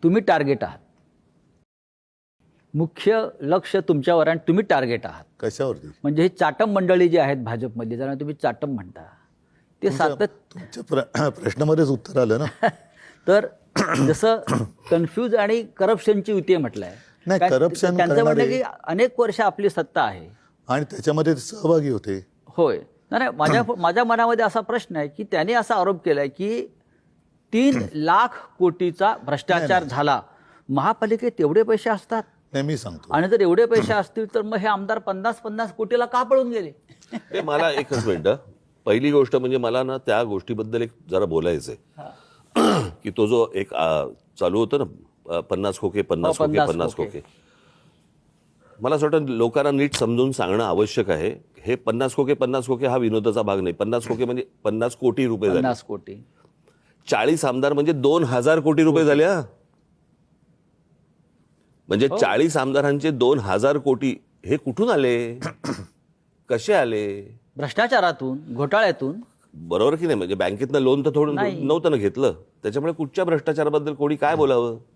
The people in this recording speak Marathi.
तुम्ही टार्गेट आहात. मुख्य लक्ष तुमच्यावर आणि तुम्ही टार्गेट आहात. कशावरती? म्हणजे ही चाटम मंडळी जी आहेत भाजपमधली, ज्यांना तुम्ही चाटम म्हणता, ते तुमच्या प्रश्नामध्येच उत्तर आलं ना. तर जसं कन्फ्यूज आणि करप्शनची युती म्हटलंय. नाही, corruption त्यांचं म्हणणं करणारे- की अनेक वर्ष आपली सत्ता आहे. आणि त्याच्यामध्ये ते सहभागी होते. होय. नाही माझ्या मनामध्ये असा प्रश्न आहे की त्यांनी असा आरोप केलाय की 3 लाख कोटीचा भ्रष्टाचार झाला. महापालिकेत एवढे पैसे असतात नाही, मी सांगतो. आणि जर एवढे पैसे असतील तर मग हे आमदार 50-50 कोटीला का पळून गेले? ते मला एकच मिनिटं. पहिली गोष्ट म्हणजे मला ना त्या गोष्टीबद्दल एक जरा बोलायचंय की तो जो एक चालू होतं ना 50 खोके 50 खोके 50 खोके, मला असं वाटतं लोकांना नीट समजून सांगणं आवश्यक आहे. हे 50 खोके हा विनोदाचा भाग नाही. 50 खोके म्हणजे 50 कोटी रुपये झाले. 50 कोटी. 40 आमदार म्हणजे 2000 कोटी रुपये झाले. हा म्हणजे 40 आमदारांचे 2000 कोटी हे कुठून आले? कसे आले? भ्रष्टाचारातून, घोटाळ्यातून. बरोबर की नाही? म्हणजे बँकेतनं लोन तर थोडं नाही. नव्हतं ना घेतलं. त्याच्यामुळे कुठच्या भ्रष्टाचाराबद्दल कोणी काय बोलावं?